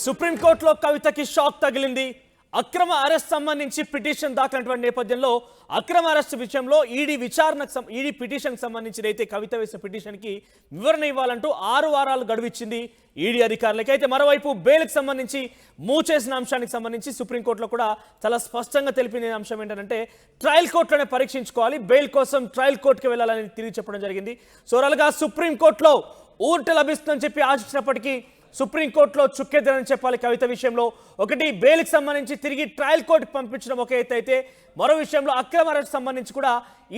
సుప్రీంకోర్టులో కవితకి షాక్ తగిలింది. అక్రమ అరెస్ట్ సంబంధించి పిటిషన్ దాఖలైనటువంటి నేపథ్యంలో అక్రమ అరెస్ట్ విషయంలో ఈడీ పిటిషన్ సంబంధించి అయితే కవిత వేసిన పిటిషన్కి వివరణ ఇవ్వాలంటూ 6 వారాలు గడువిచ్చింది ఈడీ అధికారులకి. అయితే మరోవైపు బెయిల్కి సంబంధించి మూవ్ చేసిన అంశానికి సంబంధించి సుప్రీంకోర్టులో కూడా చాలా స్పష్టంగా తెలిపిన అంశం ఏంటంటే ట్రయల్ కోర్టులోనే పరీక్షించుకోవాలి, బెయిల్ కోసం ట్రయల్ కోర్టుకి వెళ్ళాలని తిరిగి చెప్పడం జరిగింది. సో అలాగా సుప్రీంకోర్టులో ఊరట లభిస్తుందని చెప్పి ఆశించినప్పటికీ సుప్రీంకోర్టులో చుక్కెదరని చెప్పాలి. కవిత విషయంలో ఒకటి బెయిల్కి సంబంధించి తిరిగి ట్రయల్ కోర్టుకు పంపించడం ఒక ఎత్తు అయితే, మరో విషయంలో అక్రమ అరెస్ట్ సంబంధించి కూడా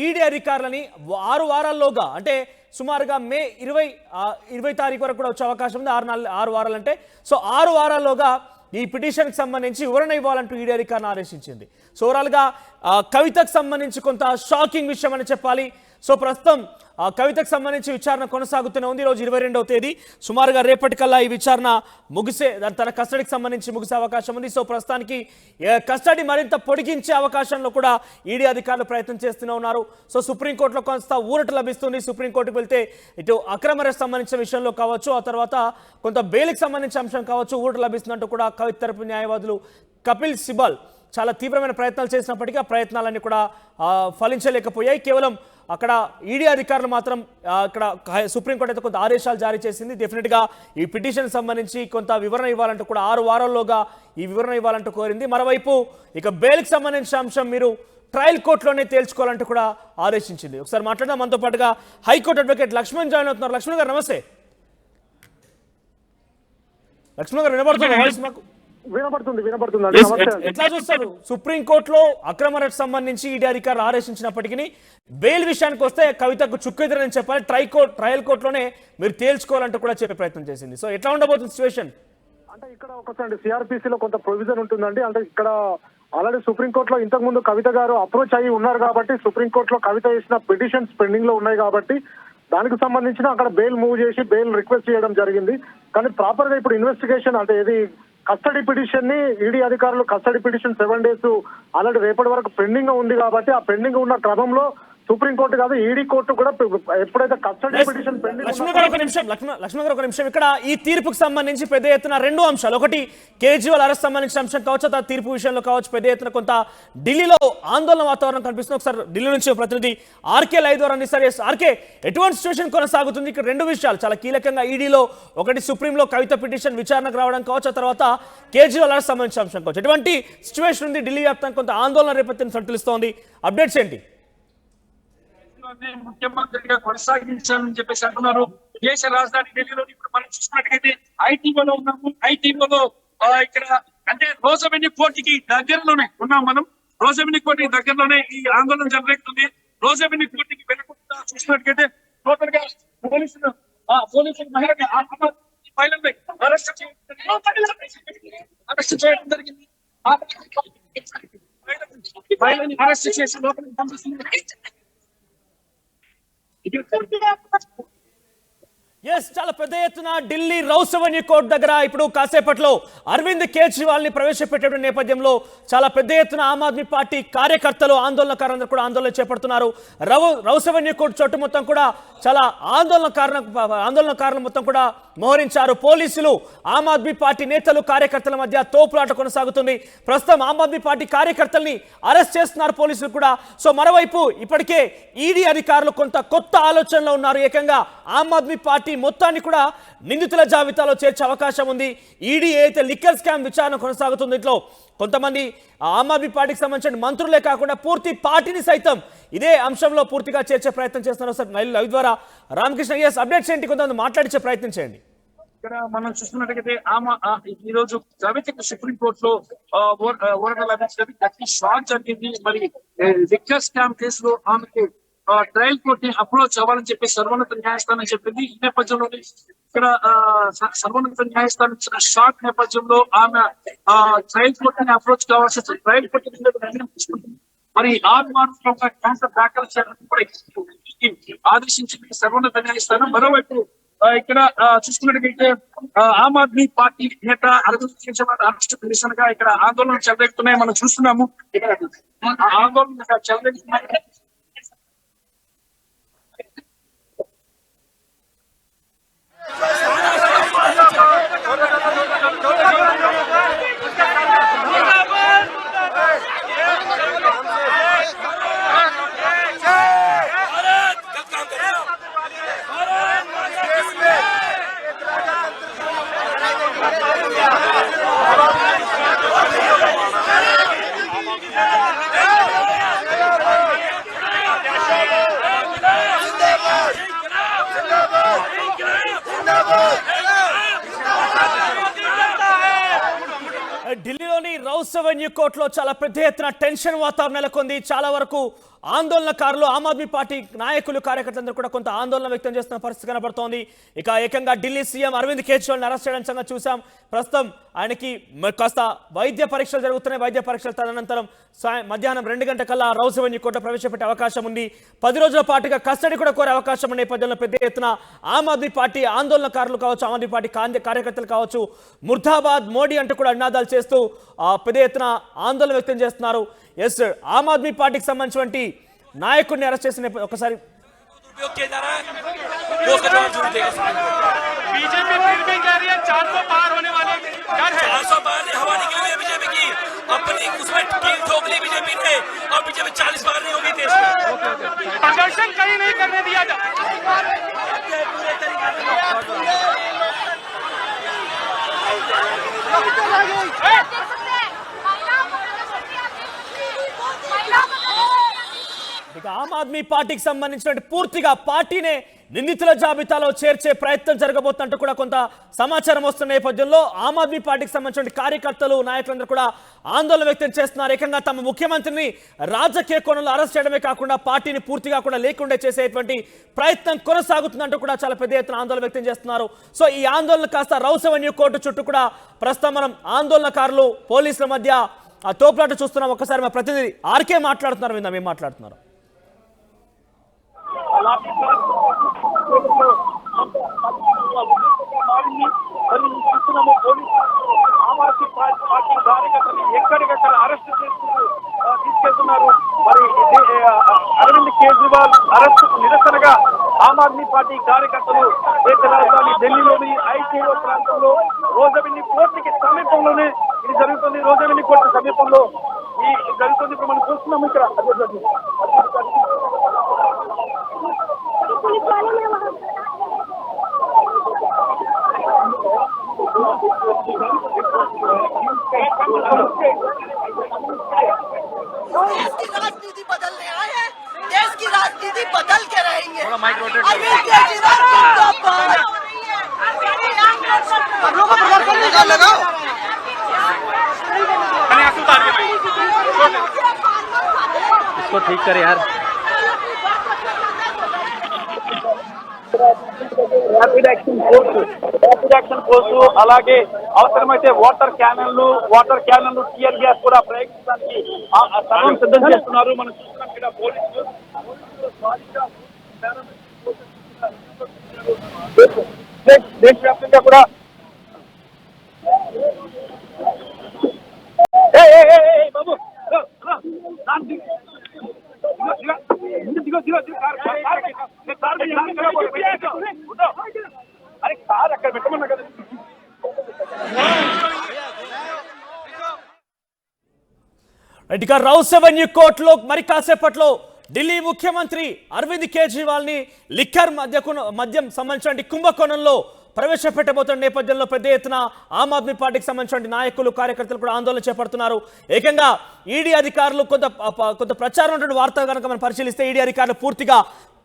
ఈడీ అధికారులని 6 వారాల్లోగా అంటే సుమారుగా మే 20 తారీఖు వరకు కూడా వచ్చే అవకాశం ఉంది. 6 వారాలు అంటే సో 6 వారాల్లోగా ఈ పిటిషన్కి సంబంధించి వివరణ ఇవ్వాలంటూ ఈడీ అధికారులను ఆదేశించింది. సో ఓవరాల్గా కవితకు సంబంధించి కొంత షాకింగ్ విషయం అని చెప్పాలి. సో ప్రస్తుతం కవితకు సంబంధించి విచారణ కొనసాగుతూనే ఉంది. ఈరోజు 22వ తేదీ, సుమారుగా రేపటికల్లా ఈ విచారణ తన కస్టడీకి సంబంధించి ముగిసే అవకాశం ఉంది. సో ప్రస్తుతానికి కస్టడీ మరింత పొడిగించే అవకాశంలో కూడా ఈడీ అధికారులు ప్రయత్నం చేస్తూనే ఉన్నారు. సో సుప్రీంకోర్టులో కొంత ఊరట లభిస్తుంది. సుప్రీంకోర్టుకు వెళ్తే ఇటు అక్రమ అరెస్ట్ సంబంధించిన విషయంలో కావచ్చు, ఆ తర్వాత కొంత బెయిల్కి సంబంధించిన అంశం కావచ్చు, ఊరట లభిస్తుందంటూ కూడా కవిత తరపు న్యాయవాదులు కపిల్ సిబల్ చాలా తీవ్రమైన ప్రయత్నాలు చేసినప్పటికీ ఆ ప్రయత్నాలన్నీ కూడా ఫలించలేకపోయాయి. కేవలం అక్కడ ఈడీ అధికారులు మాత్రం ఇక్కడ సుప్రీంకోర్టు అయితే కొంత ఆదేశాలు జారీ చేసింది. డెఫినెట్గా ఈ పిటిషన్ సంబంధించి కొంత వివరణ ఇవ్వాలంటూ కూడా 6 వారాల్లోగా ఈ వివరణ ఇవ్వాలంటూ కోరింది. మరోవైపు ఇక బెయిల్కి సంబంధించిన అంశం మీరు ట్రయల్ కోర్టులోనే తేల్చుకోవాలంటూ కూడా ఆదేశించింది. ఒకసారి మాట్లాడదాం. మనతో పాటుగా హైకోర్టు అడ్వకేట్ లక్ష్మణ్ జాయిన్ అవుతున్నారు. లక్ష్మణ్ గారు నమస్తే. లక్ష్మణ్ గారు వినబడుతుంది వాయిస్ మాకు? వినపడుతుంది. ఎట్లా చూస్తారు సుప్రీంకోర్టులో అక్రమ అరెస్ట్ సంబంధించి ఈడీ అధికారులు ఆదేశించినప్పటికీ బెయిల్ విషయానికి వస్తే కవితకు చుక్కెదురని చెప్పాలి, ట్రయల్ కోర్టులోనే మీరు తేల్చుకోవాలంటూ కూడా చెప్పే ప్రయత్నం చేసింది. సో ఎట్లా ఉండబోతుంది సిచ్యువేషన్? అంటే ఇక్కడ ఒకసారి సిఆర్పిసిలో కొంత ప్రొవిజన్ ఉంటుందండి. అంటే ఇక్కడ ఆల్రెడీ సుప్రీంకోర్టులో ఇంతకు ముందు కవిత గారు అప్రోచ్ అయ్యి ఉన్నారు కాబట్టి, సుప్రీంకోర్టులో కవిత చేసిన పిటిషన్స్ పెండింగ్ లో ఉన్నాయి కాబట్టి దానికి సంబంధించిన అక్కడ బెయిల్ మూవ్ చేసి బెయిల్ రిక్వెస్ట్ చేయడం జరిగింది. కానీ ప్రాపర్ గా ఇప్పుడు ఇన్వెస్టిగేషన్ అంటే ఇది కస్టడీ పిటిషన్ ని ఈడీ అధికారులు కస్టడీ పిటిషన్ 7 days ఆల్రెడీ రేపటి వరకు పెండింగ్ గా ఉంది కాబట్టి ఆ పెండింగ్ ఉన్న క్రమంలో సుప్రీంకోర్టు కాదు ఈడీ కోర్టు కూడా ఎప్పుడైతే కస్టడీ పిటిషన్ పెండింగ్. లక్ష్మణ్ గారు ఒక నిమిషం. ఇక్కడ ఈ తీర్పుకు సంబంధించి పెద్ద ఎత్తున 2 అంశాలు, ఒకటి కేజ్రీవాల్ అరెస్ట్ సంబంధించిన అంశం కావచ్చు, ఆ తీర్పు విషయంలో కావచ్చు, పెద్ద ఎత్తున కొంత ఢిల్లీలో ఆందోళన వాతావరణం కనిపిస్తుంది. ఒకసారి ఢిల్లీ నుంచి ప్రతినిధి ఆర్కే లైవ్ ద్వారా అందిస్తారు. ఆర్కే, ఎటువంటి సిచ్యువేషన్ కొనసాగుతుంది? ఇక్కడ 2 విషయాలు చాలా కీలకంగా ఈడీలో, ఒకటి సుప్రీంలో కవిత పిటిషన్ విచారణకు రావడం కావచ్చు, ఆ తర్వాత కేజ్రీవాల్ అరెస్ట్ సంబంధించిన అంశం కావచ్చు. ఎటువంటి సిచ్యువేషన్ ఉంది? ఢిల్లీ వ్యాప్తంగా కొంత ఆందోళన రేపొత్తిని సంతరిస్తోంది. అప్డేట్స్ ఏంటి? ముఖ్యమంత్రిగా కొనసాగించాలని చెప్పేసి అంటున్నారు. దేశ రాజధాని ఢిల్లీలో ఇప్పుడు మనం చూసినట్టుగైతే ఐటీఓలో ఉన్నాము. ఐటీఓలో ఇక్కడ అంటే రోజవెన్యూ కోర్టుకి దగ్గరలోనే ఉన్నాం మనం. రోజవెన్యూ కోర్టుకి దగ్గరలోనే ఈ ఆందోళన జరుగుతుంది. రోజవెన్యూ కోర్టుకి వెళ్ళకుండా చూసినట్టుగైతే టోటల్ గా పోలీసులు మహిళని అరెస్ట్ చేయడం జరిగింది. మహిళని అరెస్ట్ చేసి లోపలికి పంపిస్తున్నారు. చాలా పెద్ద ఎత్తున ఢిల్లీ రౌసవెన్యూ కోర్టు దగ్గర ఇప్పుడు కాసేపట్లో అరవింద్ కేజ్రీవాల్ ని ప్రవేశపెట్టే నేపథ్యంలో చాలా పెద్ద ఎత్తున ఆమ్ ఆద్మీ పార్టీ కార్యకర్తలు ఆందోళనకారులందరూ కూడా ఆందోళన చేపడుతున్నారు. రౌసవెన్యూ కోర్టు చుట్టూ మొత్తం కూడా చాలా ఆందోళనకారులు మొత్తం కూడా మోహరించారు. పోలీసులు ఆమ్ ఆద్మీ పార్టీ నేతలు కార్యకర్తల మధ్య తోపులాట కొనసాగుతుంది. ప్రస్తుతం ఆమ్ ఆద్మీ పార్టీ కార్యకర్తల్ని అరెస్ట్ చేస్తున్నారు పోలీసులు కూడా. సో మరోవైపు ఇప్పటికే ఈడీ అధికారులు కొంత కొత్త ఆలోచనలో ఉన్నారు. ఏకంగా ఆమ్ ఆద్మీ పార్టీ మొత్తాన్ని కూడా నిందితుల జాబితాలో చేర్చే అవకాశం ఉంది. ఈడీ అయితే లిక్కర్ స్కామ్ విచారణ కొనసాగుతుంది. ఇంట్లో కొంతమంది ఆమ్ ఆద్మీ పార్టీకి సంబంధించిన మంత్రులే కాకుండా పూర్తి పార్టీని సైతం ఇదే అంశంలో పూర్తిగా చేర్చే ప్రయత్నం చేస్తున్నారు. సార్ లైవ్ ద్వారా రామకృష్ణ, అప్డేట్స్ ఏంటి? కొంతమంది మాట్లాడించే ప్రయత్నం చేయండి. ఇక్కడ మనం చూస్తున్నట్టుగైతే ఈ రోజు కవితకు సుప్రీంకోర్టులో ఊరట లభించడానికి గట్టి షాక్ జరిగింది. మరి లిక్కర్ స్కామ్ కేసులో ఆమెకు ట్రయల్ కోర్ట్ ని అప్రోచ్ అవ్వాలని చెప్పి సర్వోన్నత న్యాయస్థానం చెప్పింది. ఈ నేపథ్యంలో ఇక్కడ సర్వోన్నత న్యాయస్థానం ఇచ్చిన షాక్ నేపథ్యంలో ఆమె ట్రయల్ కోర్ట్ ని అప్రోచ్ కావాల్సి వచ్చింది. ట్రయల్ కోర్టు నిర్ణయం తీసుకుంటుంది. మరి 6 వారాల్లో క్యాన్సర్ దాఖలు చేయాలని కూడా ఆదేశించింది సర్వోన్నత న్యాయస్థానం. మరోవైపు ఇక్కడ చూసుకున్నట్టుగైతే ఆమ్ ఆద్మీ పార్టీ నేత అరవింద్ కేజ్రీవాల్ అరెస్ట్ నిరసనగా ఇక్కడ ఆందోళన చెలరేగుతున్నాయి. మనం చూస్తున్నాము. ఇక్కడ ఆందోళన చెలరేగుతున్నాయి. రౌస్ అవెన్యూ కోర్టులో చాలా పెద్ద ఎత్తున టెన్షన్ వాతావరణం నెలకొంది. చాలా వరకు ఆందోళనకారులు, ఆమ్ ఆద్మీ పార్టీ నాయకులు, కార్యకర్తలందరూ కూడా కొంత ఆందోళన వ్యక్తం చేస్తున్న పరిస్థితి కనబడుతోంది. ఇక ఏకంగా ఢిల్లీ సీఎం అరవింద్ కేజ్రీవాల్ని అరెస్ట్ చేయడం సంగతి చూసాం. ప్రస్తుతం ఆయనకి కాస్త వైద్య పరీక్షలు జరుగుతున్నాయి. వైద్య పరీక్షల తదనంతరం మధ్యాహ్నం 2 గంటకల్లా రౌస్ అవెన్యూ కోర్టులో ప్రవేశపెట్టే అవకాశం ఉంది. 10 రోజుల పాటుగా కస్టడీ కూడా కోరే అవకాశం ఉన్న నేపథ్యంలో పెద్ద ఎత్తున ఆమ్ ఆద్మీ పార్టీ ఆందోళనకారులు కావచ్చు, ఆమ్ ఆద్మీ పార్టీ కార్యకర్తలు కావచ్చు, ముర్దాబాద్ మోడీ అంటూ కూడా నినాదాలు చేస్తూ పెద్ద ఎత్తున ఆందోళన వ్యక్తం చేస్తున్నారు. ఎస్, ఆమ్ ఆద్మీ పార్టీకి సంబంధించినటువంటి నాయకుడిని అరెస్ట్ చేసిన ఒకసారి बीजेपी फिर भी कह रही है 400 पार होने वाले 400 पार नहीं हवा निकली हुई है बीजेपी की, अपनी उसमें कील ठोक ली बीजेपी ने, और बीजेपी 40 पार नहीं होगी देश में। प्रदर्शन कहीं नहीं करने दिया जाए। पूरे तरीके ఇక ఆమ్ ఆద్మీ పార్టీకి సంబంధించిన పూర్తిగా పార్టీనే నిందితుల జాబితాలో చేర్చే ప్రయత్నం జరగబోతున్నట్టు కూడా కొంత సమాచారం వస్తున్న నేపథ్యంలో ఆమ్ ఆద్మీ పార్టీకి సంబంధించిన కార్యకర్తలు, నాయకులందరూ కూడా ఆందోళన వ్యక్తం చేస్తున్నారు. ఏకంగా తమ ముఖ్యమంత్రిని రాజకీయ కోణంలో అరెస్ట్ చేయడమే కాకుండా పార్టీని పూర్తిగా కూడా లేకుండా చేసేటువంటి ప్రయత్నం కొనసాగుతుందంటూ కూడా చాలా పెద్ద ఎత్తున ఆందోళన వ్యక్తం చేస్తున్నారు. సో ఈ ఆందోళన కాస్త రౌస్ అవెన్యూ కోర్టు చుట్టూ కూడా ప్రస్తుతం మనం ఆందోళనకారులు, పోలీసుల మధ్య ఆ తోపులాట చూస్తున్నాం. ఒకసారి మా ప్రతినిధి ఆర్కే మాట్లాడుతున్నారు, విందాం ఏం మాట్లాడుతున్నారు. ఆమ్ ఆద్మీ పార్టీ కార్యకర్తలు ఎక్కడికక్కడ అరెస్ట్ తీసుకెళ్తున్నారు. మరి అరవింద్ కేజ్రీవాల్ అరెస్ట్ నిరసనగా ఆమ్ ఆద్మీ పార్టీ కార్యకర్తలు దేశ రాజధాని ఢిల్లీలోని ఐటీఓ ప్రాంతంలో రోజ్ అవెన్యూ కోర్టుకి సమీపంలోనే ఇది జరుగుతుంది. రోజ్ అవెన్యూ కోర్టు సమీపంలో ఈ జరుగుతుంది. ఇప్పుడు మనం చూస్తున్నాము ఇక్కడ देश की राजनीति बदलने आए हैं, देश की राजनीति बदल के रहेंगे। लगाओ इसको ठीक करे यार। ర్యాపిడ్ యాక్షన్ ఫోర్సు అలాగే అవసరమైతే వాటర్ క్యానన్లు టియర్ గ్యాస్ కూడా ప్రయోగించడానికి సర్వం సిద్ధం చేస్తున్నారు. మనం చూస్తున్నాం ఇక్కడ పోలీసులు దేశవ్యాప్తంగా కూడా బాబు అరే కార్ అక్కడ పెట్టమన్నా కదా. ఇక రౌస్ అవెన్యూ కోర్టులో మరి కాసేపట్లో ఢిల్లీ ముఖ్యమంత్రి అరవింద్ కేజ్రీవాల్ని లిక్కర్ మద్యం సంబంధించిన కుంభకోణంలో ప్రవేశపెట్టబోతున్న నేపథ్యంలో పెద్ద ఎత్తున ఆమ్ ఆద్మీ పార్టీకి సంబంధించిన నాయకులు, కార్యకర్తలు కూడా ఆందోళన చేపడుతున్నారు. ఏకంగా ఈడీ అధికారులు కొంత ప్రచారం ఉన్నటువంటి వార్త కనుక మనం పరిశీలిస్తే ఈడీ అధికారులు పూర్తిగా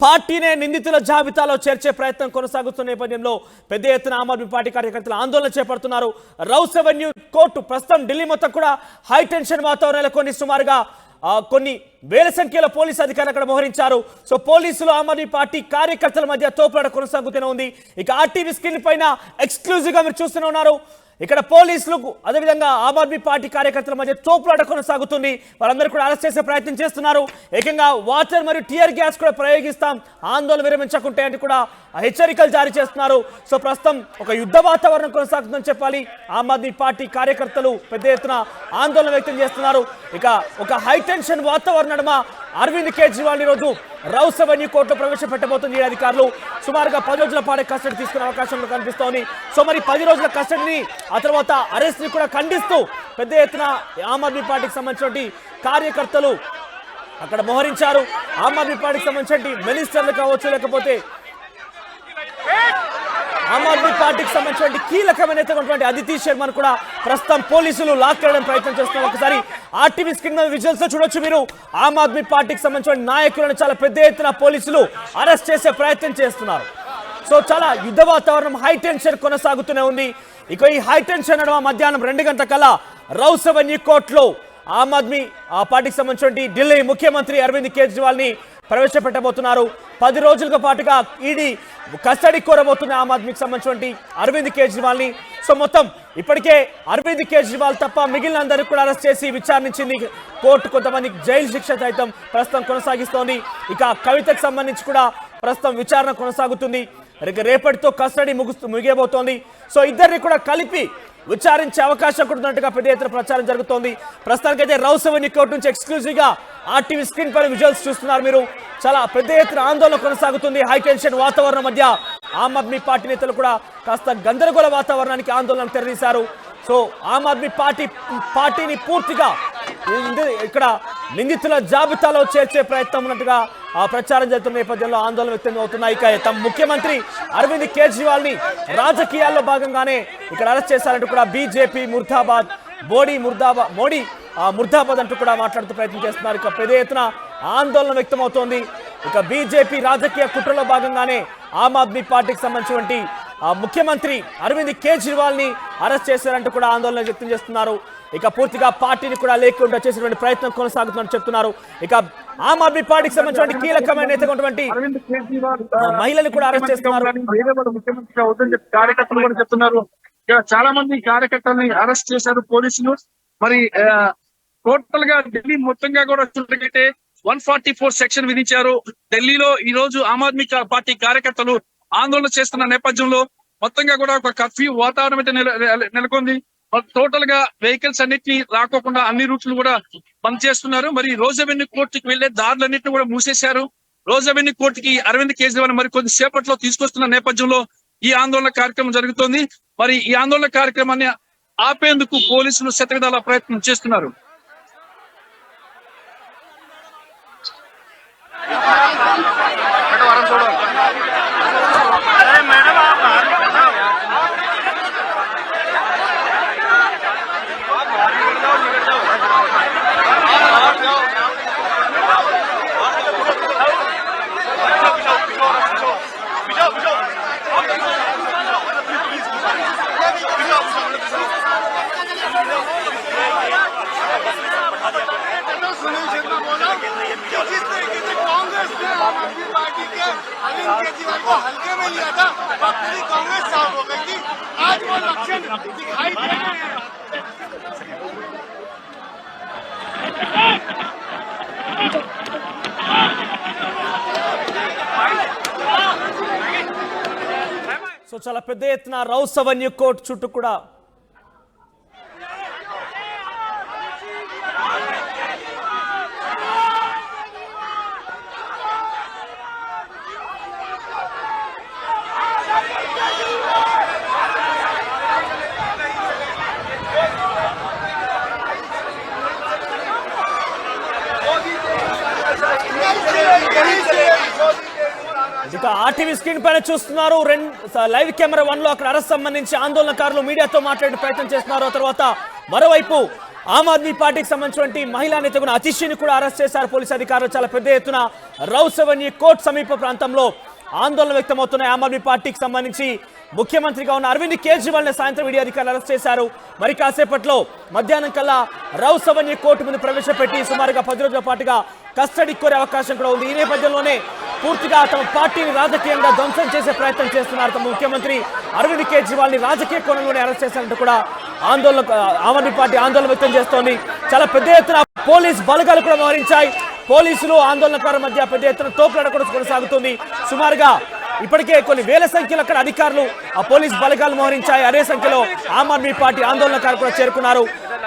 పార్టీనే నిందితుల జాబితాలో చేర్చే ప్రయత్నం కొనసాగుతున్న నేపథ్యంలో పెద్ద ఎత్తున ఆమ్ ఆద్మీ పార్టీ కార్యకర్తలు ఆందోళన చేపడుతున్నారు. రౌస్ అవెన్యూ కోర్టు ప్రస్తుతం ఢిల్లీ మొత్తం కూడా హై టెన్షన్ వాతావరణం నెలకొని సుమారుగా కొన్ని వేల సంఖ్యలో పోలీసు అధికారులు అక్కడ మోహరించారు. సో పోలీసులు, ఆమ్ ఆద్మీ పార్టీ కార్యకర్తల మధ్య తోపులాట కొనసాగుతూనే ఉంది. ఇక ఆర్టీవీ స్క్రీన్ పైన ఎక్స్క్లూజివ్ గా మీరు చూస్తూనే ఉన్నారు. ఇక్కడ పోలీసులకు అదేవిధంగా ఆమ్ ఆద్మీ పార్టీ కార్యకర్తల మధ్య తోపులాట కొనసాగుతుంది. వాళ్ళందరూ కూడా అరెస్ట్ చేసే ప్రయత్నం చేస్తున్నారు. ఏకంగా వాటర్ మరియు టియర్ గ్యాస్ కూడా ప్రయోగిస్తాం, ఆందోళన విరమించకుంటే అని కూడా హెచ్చరికలు జారీ చేస్తున్నారు. సో ప్రస్తుతం ఒక యుద్ధ వాతావరణం కొనసాగుతుందని చెప్పాలి. ఆమ్ ఆద్మీ పార్టీ కార్యకర్తలు పెద్ద ఎత్తున ఆందోళన వ్యక్తం చేస్తున్నారు. ఇక ఒక హై టెన్షన్ వాతావరణం నడుమ అరవింద్ కేజ్రీవాల్ ఈరోజు రౌస్ అవెన్యూ కోర్టులో ప్రవేశపెట్టబోతుంది. ఈ అధికారులు సుమారుగా 10 రోజుల పాటు కస్టడీ తీసుకునే అవకాశం కనిపిస్తోంది. సో మరి 10 రోజుల కస్టడీని, ఆ తర్వాత అరెస్ట్ ని కూడా ఖండిస్తూ పెద్ద ఎత్తున ఆమ్ ఆద్మీ పార్టీకి సంబంధించిన కార్యకర్తలు అక్కడ మోహరించారు. ఆమ్ ఆద్మీ పార్టీకి సంబంధించిన మినిస్టర్లు కావచ్చు, లేకపోతే ఆమ్ ఆద్మీ పార్టీకి సంబంధించిన కీలకమైనటువంటి అదితి శర్మను కూడా ప్రస్తుతం పోలీసులు లాక్ చేయడం ప్రయత్నం చేస్తున్నారు. ఒకసారి ఆర్టీవీ స్క్రీన్ విజువల్స్ లో చూడొచ్చు మీరు. ఆమ్ ఆద్మీ పార్టీకి సంబంధించిన నాయకులను చాలా పెద్ద ఎత్తున పోలీసులు అరెస్ట్ చేసే ప్రయత్నం చేస్తున్నారు. సో చాలా యుద్ధ వాతావరణం, హై టెన్షన్ కొనసాగుతూనే ఉంది. ఇక ఈ హై టెన్షన్ నడుమ మధ్యాహ్నం 2 గంటల కల్లా రౌస్ అవెన్యూ కోర్టులో ఆమ్ ఆద్మీ పార్టీకి సంబంధించి ఢిల్లీ ముఖ్యమంత్రి అరవింద్ కేజ్రీవాల్ ని ప్రవేశపెట్టబోతున్నారు. 10 రోజుల పాటుగా ఈడీ కస్టడీ కోరబోతున్న ఆమ్ ఆద్మీకి సంబంధించి అరవింద్ కేజ్రీవాల్ ని. సో మొత్తం ఇప్పటికే అరవింద్ కేజ్రీవాల్ తప్ప మిగిలిన అందరినీ కూడా అరెస్ట్ చేసి విచారించింది కోర్టు. కొంతమంది జైలు శిక్ష సైతం ప్రస్తుతం కొనసాగిస్తోంది. ఇక కవితకు సంబంధించి కూడా ప్రస్తుతం విచారణ కొనసాగుతుంది. రేపటితో కస్టడీ ముగియబోతోంది. సో ఇద్దరిని కూడా కలిపి విచారించే అవకాశం కూడా ఉన్నట్టుగా పెద్ద ఎత్తున ప్రచారం జరుగుతోంది. ప్రస్తుతానికైతే రౌస్ అవెన్యూ కోర్టు నుంచి ఎక్స్క్లూజివ్ గా ఆర్టీవీ స్క్రీన్ పై విజువల్స్ చూస్తున్నారు మీరు. చాలా పెద్ద ఎత్తున ఆందోళన కొనసాగుతుంది. హై టెన్షన్ వాతావరణం మధ్య ఆమ్ ఆద్మీ పార్టీ నేతలు కూడా కాస్త గందరగోళ వాతావరణానికి ఆందోళన తెరదీశారు. సో ఆమ్ ఆద్మీ పార్టీని పూర్తిగా ఇక్కడ నిందితుల జాబితాలో చేర్చే ప్రయత్నం ఉన్నట్టుగా ప్రచారం జరుగుతున్న నేపథ్యంలో ఆందోళన వ్యక్తం అవుతున్నాయి. ఇక తమ ముఖ్యమంత్రి అరవింద్ కేజ్రీవాల్ ని రాజకీయాల్లో భాగంగానే ఇక్కడ అరెస్ట్ చేశారంటూ కూడా బీజేపీ ముర్దాబాద్, మోడీ ముర్దాబాద్ అంటూ కూడా మాట్లాడుతూ ప్రయత్నం చేస్తున్నారు. ఇక పెద్ద ఎత్తున ఆందోళన వ్యక్తం అవుతోంది. ఇక బీజేపీ రాజకీయ కుట్రలో భాగంగానే ఆమ్ ఆద్మీ పార్టీకి సంబంధించినటువంటి ముఖ్యమంత్రి అరవింద్ కేజ్రీవాల్ ని అరెస్ట్ చేశారంటూ కూడా ఆందోళన వ్యక్తం చేస్తున్నారు. ఇక పూర్తిగా పార్టీని కూడా లేకుండా చేసేటువంటి ప్రయత్నం కొనసాగుతుందని చెప్తున్నారు. ఇక ఆమ్ ఆద్మీ పార్టీకి సంబంధించిన కీలకమైన నేతగా ఉన్నటువంటి మహిళలు కూడా అరెస్ట్ చేస్తున్నారు. ముఖ్యమంత్రి అవుతుందని చెప్పి కార్యకర్తలు కూడా చెప్తున్నారు. చాలా మంది కార్యకర్తల్ని అరెస్ట్ చేశారు పోలీసులు. మరి టోటల్ గా ఢిల్లీ మొత్తంగా కూడా చూడగలిగితే 144 సెక్షన్ విధించారు. ఢిల్లీలో ఈ రోజు ఆమ్ ఆద్మీ పార్టీ కార్యకర్తలు ఆందోళన చేస్తున్న నేపథ్యంలో మొత్తంగా కూడా ఒక కర్ఫ్యూ వాతావరణం అయితే నెలకొంది. టోటల్ గా వెహికల్స్ అన్నిటినీ రాకోకుండా అన్ని రూట్లు కూడా బంద్ చేస్తున్నారు. మరి రోజ్ అవెన్యూ కోర్టుకి వెళ్లే దారులన్నింటినీ కూడా మూసేశారు. రోజ్ అవెన్యూ కోర్టుకి అరవింద్ కేజ్రీవాల్ మరి కొద్ది సేపట్లో తీసుకొస్తున్న నేపథ్యంలో ఈ ఆందోళన కార్యక్రమం జరుగుతోంది. మరి ఈ ఆందోళన కార్యక్రమాన్ని ఆపేందుకు పోలీసులు శతవిధాల ప్రయత్నం చేస్తున్నారు. केजरीवाल को हल्के में लिया था, पूरी कांग्रेस साफ हो गई थी। आज वो लक्षण दिखाई दे रहे हैं। సో చాలా పెద్ద ఎత్తున రౌస్ అవెన్యూ కోర్టు చుట్టూ కూడా ఇక ఆర్టీవీ స్క్రీన్ పైన చూస్తున్నారు. లైవ్ కెమెరా 1 లో అక్కడ అరెస్ట్ సంబంధించి ఆందోళనకారులు మీడియాతో మాట్లాడే ప్రయత్నం చేస్తున్నారు. తర్వాత మరోవైపు ఆమ్ ఆద్మీ పార్టీకి సంబంధించినటువంటి మహిళా నేతను అతిశిని కూడా అరెస్ట్ చేశారు పోలీసు అధికారులు. చాలా పెద్ద ఎత్తున రౌస్ అవెన్యూ కోర్టు సమీప ప్రాంతంలో ఆందోళన వ్యక్తమవుతున్నాయి. ఆమ్ ఆద్మీ పార్టీకి సంబంధించి ముఖ్యమంత్రిగా ఉన్న అరవింద్ కేజ్రీవాల్ ని సాయంత్రం ఈడీ అధికారులు అరెస్ట్ చేశారు. మరి కాసేపట్లో మధ్యాహ్నం కల్లా రౌస్ అవెన్యూ కోర్టు ముందు ప్రవేశపెట్టి సుమారుగా 10 రోజుల పాటుగా కస్టడీ కోరే అవకాశం కూడా ఉంది. ఈ నేపథ్యంలోనే పూర్తిగా తమ పార్టీని రాజకీయంగా ధ్వంసం చేసే ప్రయత్నం చేస్తున్నారు. తమ ముఖ్యమంత్రి అరవింద్ కేజ్రీవాల్ ని రాజకీయ కోణంలోనే అరెస్ట్ చేశారంటూ కూడా ఆమ్ ఆద్మీ పార్టీ ఆందోళన వ్యక్తం చేస్తోంది. చాలా పెద్ద ఎత్తున పోలీస్ బలగాలు కూడా మోహరించాయి. పోలీసులు ఆందోళనకారుల మధ్య పెద్ద ఎత్తున తోపులాట కూడా కొనసాగుతుంది. సుమారుగా ఇప్పటికే కొన్ని వేల సంఖ్యలో అక్కడ అధికారులు ఆ పోలీస్ బలగాలు మోహరించాయి. అదే సంఖ్యలో ఆమ్ ఆద్మీ పార్టీ ఆందోళనకారులు కూడా చేరుకున్నారు.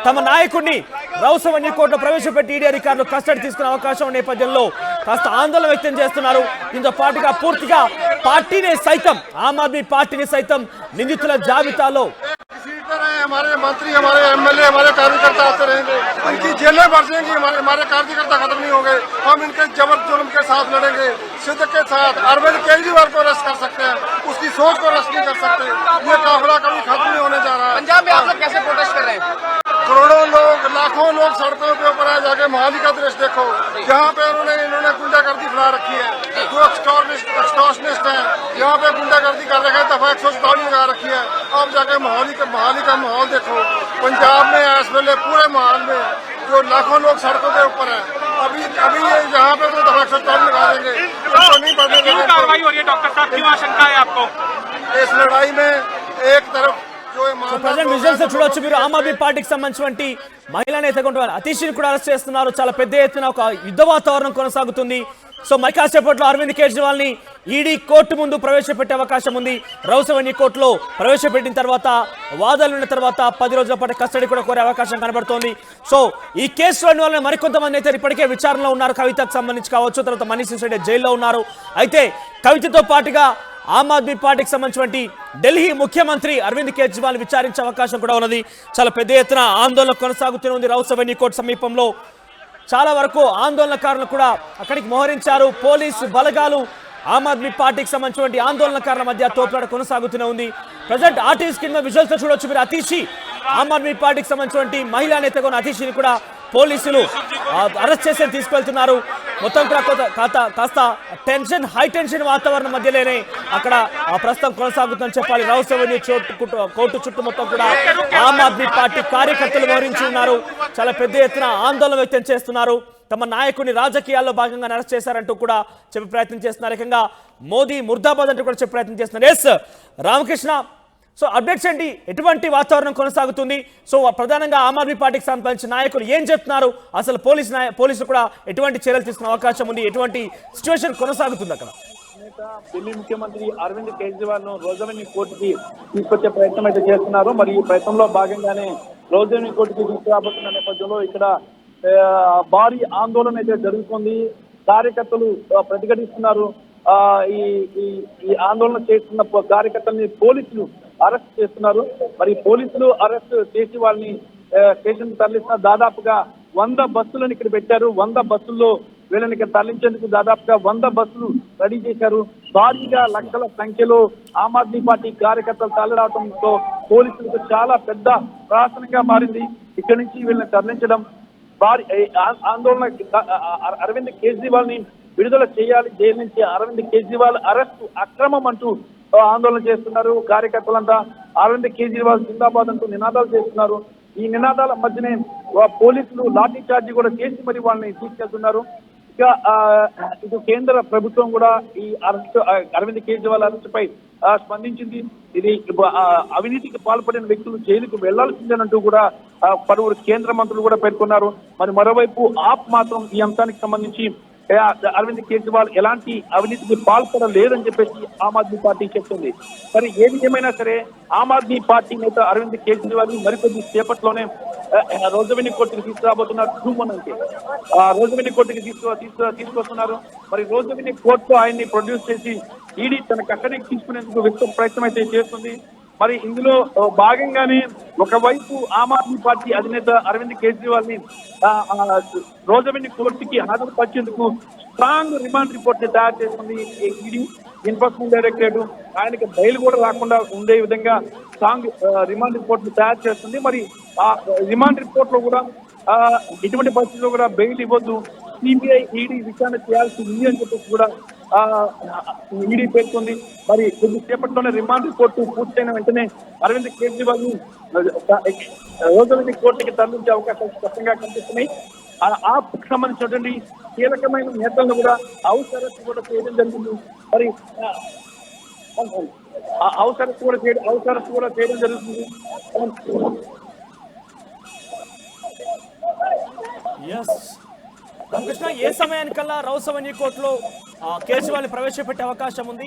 తమ నాయకుడిని రౌస్ అవెన్యూ కోర్టులో ప్రవేశపెట్టి ఈడీ అధికారులు కస్టడీ తీసుకునే అవకాశం నేపథ్యంలో కాస్త ఆందోళన వ్యక్తం చేస్తున్నారు. దీంతో పాటుగా పూర్తిగా పార్టీనే సైతం ఆమ్ ఆద్మీ పార్టీని సైతం నిందితుల జాబితాలో हमारे मंत्री, हमारे एमएलए, हमारे कार्यकर्ता आते रहेंगे, उनकी जेलें बरसेंगी, हमारे कार्यकर्ता खत्म नहीं होंगे। हम इनके जबर जुल्म के साथ लड़ेंगे, सिद्ध के साथ। अरविंद केजरीवाल को अरेस्ट कर सकते हैं, उसकी सोच को अरेस्ट नहीं कर सकते। ये काफिला कभी खत्म नहीं होने जा रहा है। पंजाब में आप लोग कैसे प्रोटेस्ट कर रहे हैं? करोड़ों लोग, लाखों लाखों लोग सड़कों के ऊपर आ जाके मोहाली का दृश्य देखो, यहाँ पे इन्होंने गुंडागर्दी फैला रखी है, जो एक्सटॉर्शनिस्ट है यहाँ पे गुंडागर्दी कर रखे हैं, दफा 147 लगा रखी है। अब जाके मोहाली का माहौल देखो, पंजाब में इस वेले पूरे माहौल में जो लाखों लोग सड़कों के ऊपर है, अभी यहाँ पे तो दफा 147 लगा देंगे, इसको नहीं बढ़ने देंगे। कार्रवाई हो रही है डॉक्टर साहब, क्यों आशंका है आपको? इस लड़ाई में एक तरफ సో ప్రజెంట్ విజువల్స్ లో చూడొచ్చు మీరు ఆమ్ ఆద్మీ పార్టీకి సంబంధించినటువంటి మహిళా నేత అతీష్ని కూడా అరెస్ట్ చేస్తున్నారు. చాలా పెద్ద ఎత్తున ఒక యుద్ధ వాతావరణం కొనసాగుతుంది. సో మరి కాసేపట్లో అరవింద్ కేజ్రీవాల్ ని ఈడీ కోర్టు ముందు ప్రవేశపెట్టే అవకాశం ఉంది. రౌస్ అవెన్యూ కోర్టులో ప్రవేశపెట్టిన తర్వాత వాదనలు ఉన్న తర్వాత 10 రోజుల పాటు కస్టడీ కూడా కోరే అవకాశం కనబడుతోంది. సో ఈ కేసులోని వాళ్ళని మరికొంతమంది అయితే ఇప్పటికే విచారణలో ఉన్నారు. కవితకు సంబంధించి కావచ్చు, తర్వాత మనీష్ సిసోడియా జైల్లో ఉన్నారు. అయితే కవితతో పాటుగా ఆమ్ ఆద్మీ పార్టీకి సంబంధించినటువంటి ఢిల్లీ ముఖ్యమంత్రి అరవింద్ కేజ్రీవాల్ విచారించే అవకాశం కూడా ఉన్నది. చాలా పెద్ద ఎత్తున ఆందోళన కొనసాగుతూనే ఉంది. రౌస్ అవెన్యూ కోర్టు సమీపంలో చాలా వరకు ఆందోళనకారులు కూడా అక్కడికి మోహరించారు. పోలీసు బలగాలు ఆమ్ ఆద్మీ పార్టీకి సంబంధించినటువంటి ఆందోళనకారుల మధ్య తోపులాట కొనసాగుతూనే ఉంది. ప్రజెంట్ ఆర్టీవీ స్క్రీన్ మీద విజువల్స్ చూడొచ్చు మీరు. అతీషి ఆమ్ ఆద్మీ పార్టీకి సంబంధించినటువంటి మహిళా నేతగా ఉన్న అతీషిని కూడా పోలీసులు అరెస్ట్ చేసి తీసుకెళ్తున్నారు. మొత్తం కాస్త టెన్షన్, హై టెన్షన్ వాతావరణం మధ్యలోనే అక్కడ ప్రస్తుతం కొనసాగుతుందని చెప్పాలి. రౌస్ అవెన్యూ కోర్టు చుట్టూ మొత్తం కూడా ఆమ్ ఆద్మీ పార్టీ కార్యకర్తలు మోహరించి ఉన్నారు. చాలా పెద్ద ఎత్తున ఆందోళన వ్యక్తం చేస్తున్నారు. తమ నాయకుని రాజకీయాల్లో భాగంగా అరెస్ట్ చేశారంటూ కూడా చెప్పే ప్రయత్నం చేస్తున్నారు. ఏకంగా మోదీ ముర్దాబాద్ అంటూ కూడా చెప్పే ప్రయత్నం చేస్తున్నారు. ఎస్ రామకృష్ణ, సో అప్డేట్స్ ఏంటి? ఎటువంటి వాతావరణం కొనసాగుతుంది? సో ప్రధానంగా ఆమ్ ఆద్మీ పార్టీకి సంబంధించిన నాయకులు ఏం చెప్తున్నారు? అసలు పోలీసులు కూడా ఎటువంటి చర్యలు తీసుకునే అవకాశం ఉంది? ఎటువంటి సిచ్యువేషన్ కొనసాగుతుంది అక్కడ? ఢిల్లీ ముఖ్యమంత్రి అరవింద్ కేజ్రీవాల్ ను రోజ్ అవెన్యూ కోర్టుకి తీసుకొచ్చే ప్రయత్నం అయితే చేస్తున్నారు. మరి ఈ ప్రయత్నంలో భాగంగానే రోజ్ అవెన్యూ కోర్టుకి తీసుకురాబోతున్న నేపథ్యంలో ఇక్కడ భారీ ఆందోళన అయితే జరుగుతుంది. కార్యకర్తలు ప్రతిఘటిస్తున్నారు. ఈ ఆందోళన చేస్తున్న కార్యకర్తల్ని పోలీసులు అరెస్ట్ చేస్తున్నారు. మరి పోలీసులు అరెస్ట్ చేసి వాళ్ళని స్టేషన్ తరలిస్తున్న దాదాపుగా 100 బస్సులను ఇక్కడ పెట్టారు. 100 బస్సుల్లో వీళ్ళని ఇక్కడ తరలించేందుకు దాదాపుగా 100 బస్సులు రెడీ చేశారు. భారీగా లక్షల సంఖ్యలో ఆమ్ ఆద్మీ పార్టీ కార్యకర్తలు తరలిరావడంతో పోలీసులకు చాలా పెద్ద ప్రహసనంగా మారింది. ఇక్కడి నుంచి వీళ్ళని తరలించడం, భారీ ఆందోళన, అరవింద్ కేజ్రీవాల్ ని విడుదల చేయాలి జైలు నుంచి, అరవింద్ కేజ్రీవాల్ అరెస్టు అక్రమం అంటూ ఆందోళన చేస్తున్నారు. కార్యకర్తలంతా అరవింద్ కేజ్రీవాల్ జిందాబాద్ అంటూ నినాదాలు చేస్తున్నారు. ఈ నినాదాల మధ్యనే పోలీసులు లాఠీ చార్జీ కూడా చేసి మరి వాళ్ళని తీసుకెళ్తున్నారు. ఇక ఇటు కేంద్ర ప్రభుత్వం కూడా ఈ అరెస్ట్, అరవింద్ కేజ్రీవాల్ అరెస్ట్ పై స్పందించింది. ఇది అవినీతికి పాల్పడిన వ్యక్తులు జైలుకు వెళ్లాల్సిందేనంటూ కూడా పలువురు కేంద్ర మంత్రులు కూడా పేర్కొన్నారు. మరి మరోవైపు ఆప్ మాత్రం ఈ అంశానికి సంబంధించి అరవింద్ కేజ్రీవాల్ ఎలాంటి అవినీతికి పాల్పడలేదని చెప్పేసి ఆమ్ ఆద్మీ పార్టీ చెప్తుంది. మరి ఏది ఏమైనా సరే ఆమ్ ఆద్మీ పార్టీ నేత అరవింద్ కేజ్రీవాల్ మరికొద్ది సేపట్లోనే రోజ్ అవెన్యూ కోర్టుకి తీసుకురాబోతున్నారు. రోజ్ అవెన్యూ కోర్టుకి తీసుకొస్తున్నారు. మరి రోజ్ అవెన్యూ కోర్టు ఆయన్ని ప్రొడ్యూస్ చేసి ఈడీ తన కస్టడీకి తీసుకునేందుకు విస్తృత ప్రయత్నం అయితే చేస్తుంది. మరి ఇందులో భాగంగానే ఒకవైపు ఆమ్ ఆద్మీ పార్టీ అధినేత అరవింద్ కేజ్రీవాల్ ని రోజ్ అవెన్యూ కోర్టుకి హాజరుపరిచేందుకు స్ట్రాంగ్ రిమాండ్ రిపోర్ట్ ని తయారు చేస్తుంది ఈడీ, ఎన్ఫోర్స్మెంట్ డైరెక్టరేట్. ఆయనకి బెయిల్ కూడా రాకుండా ఉండే విధంగా స్ట్రాంగ్ రిమాండ్ రిపోర్ట్ ని తయారు చేస్తుంది. మరి ఆ రిమాండ్ రిపోర్ట్ లో కూడా ఎటువంటి పరిస్థితుల్లో కూడా బెయిల్ ఇవ్వద్దు, సిబిఐ ఈడీ విచారణ చేయాల్సి ఉంది అని చెప్పేసి కూడా ఈడీ పేర్కొంది. మరి కొద్దిసేపట్లోనే రిమాండ్ రిపోర్టు పూర్తయిన వెంటనే అరవింద్ కేజ్రీవాల్ ని రోజ్ అవెన్యూ కోర్టుకి తరలించే అవకాశాలు స్పష్టంగా కనిపిస్తున్నాయి. ఆప్ సంబంధించినటువంటి కీలకమైన నేతలను కూడా హౌస్ అరెస్ట్ కూడా చేయడం జరిగింది. మరి హౌస్ అరెస్ట్ కూడా చేయడం జరుగుతుంది. రామకృష్ణ, ఏ సమయానికల్లా రౌస్ అవెన్యూ కోర్టులో కేజ్రీవాల్ ని ప్రవేశపెట్టే అవకాశం ఉంది?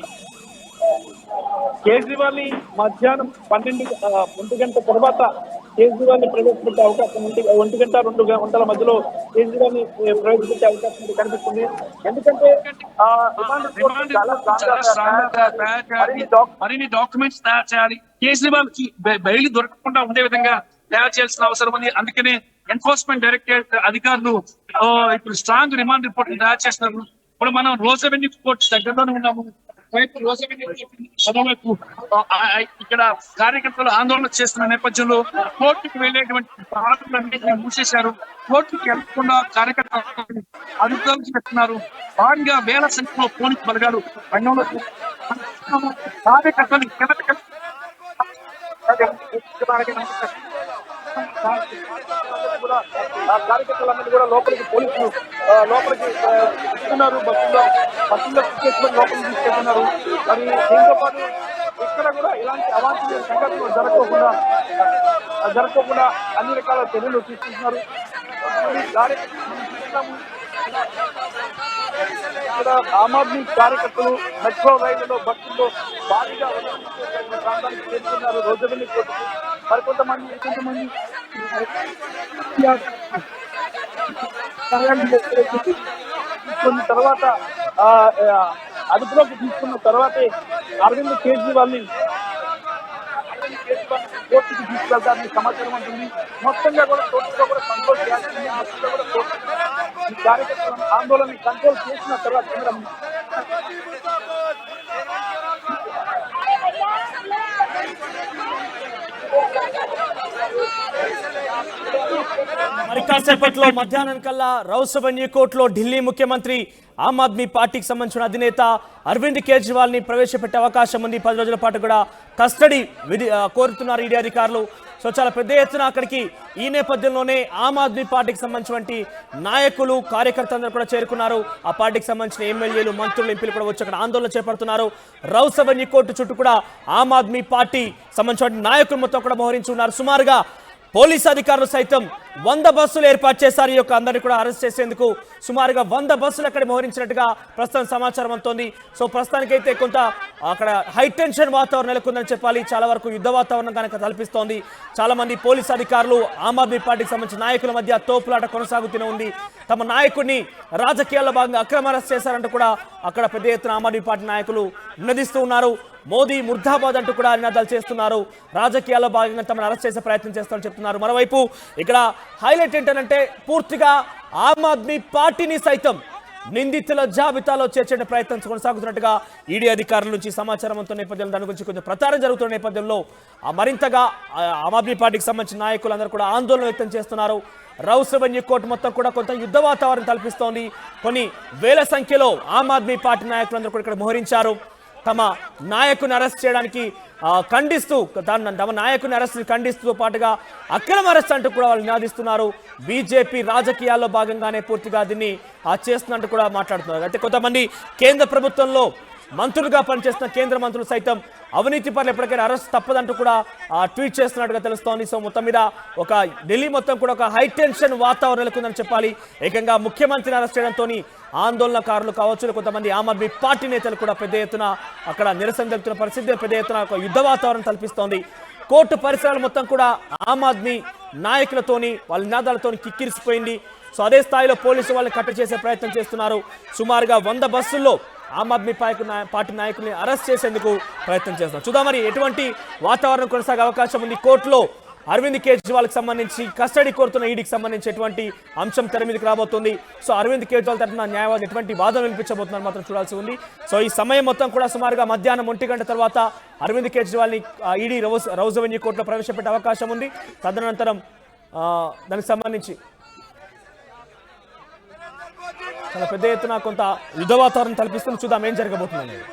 కేజ్రీవాల్ ని మధ్యాహ్నం 1 గంట తర్వాత కేజ్రీవాల్ ని ప్రవేశపెట్టే అవకాశం ఉంది. 1 గంట 2 గంటల మధ్యలో కేజ్రీవాల్ ని ప్రవేశపెట్టే అవకాశం కనిపిస్తుంది. ఎందుకంటే మరిన్ని డాక్యుమెంట్స్ తయారు చేయాలి, కేజ్రీవాల్ కి బెయిల్ దొరకకుండా ఉండే విధంగా తయారు చేయాల్సిన అవసరం ఉంది. అందుకనే ఎన్ఫోర్స్మెంట్ డైరెక్టరేట్ అధికారులు ఇప్పుడు స్ట్రాంగ్ రిమాండ్ రిపోర్ట్ తయారు చేస్తున్నారు. ఇప్పుడు మనం రోజ్ అవెన్యూ కోర్టు దగ్గరలోనే ఉన్నాము. ఒకవైపు మరోవైపు ఇక్కడ కార్యకర్తలు ఆందోళన చేస్తున్న నేపథ్యంలో కోర్టుకు వెళ్ళేటువంటి బాటలన్నింటినీ మూసేశారు. కోర్టుకు వెళ్లకుండా కార్యకర్తలు అదుపులోకి పెడుతున్నారు. భారీగా వేల సంఖ్యలో పోలీసు బలగాలు రంగంలో కార్యకర్తలు కార్యకర్తలందరూ కూడా లోపలికి పోలీసులు లోపలికి ఇస్తున్నారు. బస్సులో లోపలికి తీసుకెళ్తున్నారు. మరి దీంతో పాటు ఇక్కడ కూడా ఇలాంటి అవాంఛనీయ సంఘటనలు జరగకుండా అన్ని రకాల చర్యలు తీసుకుంటున్నారు. ఇక్కడ ఆమ్ ఆద్మీ కార్యకర్తలు మెట్రో రైళ్లలో బస్సుల్లో భారీగా ప్రాంతానికి చేరుకున్నారు. రోజువెల్లి కోర్టుకు మరికొంతమంది తర్వాత అదుపులోకి తీసుకున్న తర్వాతే అరవింద్ కేజ్రీవాల్ని కోర్టుకు తీసుకెళ్తారని సమాచారం ఉంటుంది. మొత్తంగా కూడా కోర్టులో కూడా కంట్రోల్ చేయాల్సింది. మొత్తంగా కూడా కోర్టు ఈ కార్యకర్తల ఆందోళన కంట్రోల్ చేసిన తర్వాత మరి కాసేపట్లో మధ్యాహ్నం కల్లా రౌసవన్యూ కోర్టులో ఢిల్లీ ముఖ్యమంత్రి ఆమ్ ఆద్మీ పార్టీకి సంబంధించిన అధినేత అరవింద్ కేజ్రీవాల్ ని ప్రవేశపెట్టే అవకాశం ఉంది. 10 రోజుల పాటు కూడా కస్టడీ కోరుతున్నారు ఈడీ అధికారులు. సో చాలా పెద్ద ఎత్తున అక్కడికి ఈ నేపథ్యంలోనే ఆమ్ ఆద్మీ పార్టీకి సంబంధించినటువంటి నాయకులు కార్యకర్తలందరూ కూడా చేరుకున్నారు. ఆ పార్టీకి సంబంధించిన ఎమ్మెల్యేలు మంత్రులు ఎంపీలు కూడా వచ్చి అక్కడ ఆందోళన చేపడుతున్నారు. రౌసవన్యూ కోర్టు చుట్టూ కూడా ఆమ్ ఆద్మీ పార్టీ సంబంధించిన నాయకులు మొత్తం కూడా మోహరించి ఉన్నారు. సుమారుగా పోలీసు అధికారులు సైతం 100 బస్సులు ఏర్పాటు చేశారు. ఈ యొక్క అందరినీ కూడా అరెస్ట్ చేసేందుకు సుమారుగా 100 బస్సులు అక్కడ మోహరించినట్టుగా ప్రస్తుతం సమాచారం అందుతోంది. సో ప్రస్తుతానికైతే కొంత అక్కడ హైటెన్షన్ వాతావరణం నెలకొందని చెప్పాలి. చాలా వరకు యుద్ధ వాతావరణం కనుక కల్పిస్తోంది. చాలా మంది పోలీసు అధికారులు ఆమ్ ఆద్మీ పార్టీకి సంబంధించిన నాయకుల మధ్య తోపులాట కొనసాగుతూనే ఉంది. తమ నాయకుడిని రాజకీయాల్లో భాగంగా అక్రమ అరెస్ట్ చేశారంటూ కూడా అక్కడ పెద్ద ఎత్తున ఆమ్ ఆద్మీ పార్టీ నాయకులు నినదిస్తూ ఉన్నారు. మోదీ ముర్దాబాద్ అంటూ కూడా నినాదాలు చేస్తున్నారు. రాజకీయాల్లో భాగంగా తమను అరెస్ట్ చేసే ప్రయత్నం చేస్తామని చెప్తున్నారు. మరోవైపు ఇక్కడ హైలైట్ ఏంటంటే పూర్తిగా ఆమ్ ఆద్మీ పార్టీని సైతం నిందితుల జాబితాలో చేర్చే ప్రయత్నం కొనసాగుతున్నట్టుగా ఈడీ అధికారుల నుంచి సమాచారం అంత నేపథ్యంలో దాని గురించి కొంచెం ప్రచారం జరుగుతున్న నేపథ్యంలో మరింతగా ఆమ్ ఆద్మీ పార్టీకి సంబంధించిన నాయకులందరూ కూడా ఆందోళన వ్యక్తం చేస్తున్నారు. రౌసవన్యూ కోర్టు మొత్తం కూడా కొంత యుద్ధ వాతావరణం కల్పిస్తోంది. కొన్ని వేల సంఖ్యలో ఆమ్ ఆద్మీ పార్టీ నాయకులందరూ కూడా ఇక్కడ మోహరించారు. తమ నాయకుని అరెస్ట్ చేయడానికి ఖండిస్తూ తమ నాయకుని అరెస్ట్ ఖండిస్తూ పాటుగా అక్రమ అరెస్ట్ అంటూ కూడా వాళ్ళు నినాదిస్తున్నారు. బీజేపీ రాజకీయాల్లో భాగంగానే పూర్తిగా దీన్ని చేస్తున్నట్టు కూడా మాట్లాడుతున్నారు. అయితే కొంతమంది కేంద్ర ప్రభుత్వంలో మంత్రులుగా పనిచేస్తున్న కేంద్ర మంత్రులు సైతం అవినీతి పనులు ఎప్పటికైనా అరెస్ట్ తప్పదంటూ కూడా ట్వీట్ చేస్తున్నట్టుగా తెలుస్తోంది. సో మొత్తం మీద ఒక ఢిల్లీ మొత్తం కూడా ఒక హైటెన్షన్ వాతావరణం నెలకొందని చెప్పాలి. ఏకంగా ముఖ్యమంత్రిని అరెస్ట్ చేయడంతో ఆందోళనకారులు కావచ్చు, కొంతమంది ఆమ్ ఆద్మీ పార్టీ నేతలు కూడా పెద్ద ఎత్తున అక్కడ నిరసన తెలుపుతున్న పరిస్థితి పెద్ద ఎత్తున ఒక యుద్ధ వాతావరణం కల్పిస్తోంది. కోర్టు పరిసరాలు మొత్తం కూడా ఆమ్ ఆద్మీ నాయకులతోని వాళ్ళ నినాదాలతోని కిక్కిరిసిపోయింది. సో అదే స్థాయిలో పోలీసు వాళ్ళని కట్టడి చేసే ప్రయత్నం చేస్తున్నారు. సుమారుగా 100 బస్సుల్లో ఆమ్ ఆద్మీ పార్టీ నాయకుల్ని అరెస్ట్ చేసేందుకు ప్రయత్నం చేస్తున్నారు. చూద్దాం మరి ఎటువంటి వాతావరణం కొనసాగే అవకాశం ఉంది. కోర్టులో అరవింద్ కేజ్రీవాల్కి సంబంధించి కస్టడీ కోరుతున్న ఈడీకి సంబంధించి ఎటువంటి అంశం తెర మీదకి రాబోతుంది. సో అరవింద్ కేజ్రీవాల్ తరఫున న్యాయవాది ఎటువంటి వాదన వినిపించబోతున్నారు మాత్రం చూడాల్సి ఉంది. సో ఈ సమయం మొత్తం కూడా సుమారుగా మధ్యాహ్నం 1 గంట తర్వాత అరవింద్ కేజ్రీవాల్ని ఈడీ రౌసవన్యూ కోర్టులో ప్రవేశపెట్టే అవకాశం ఉంది. తదనంతరం దానికి సంబంధించి చాలా పెద్ద ఎత్తున కొంత యుద్ధ వాతావరణం కల్పిస్తుంది. చూద్దాం ఏం జరగబోతుంది అనేది.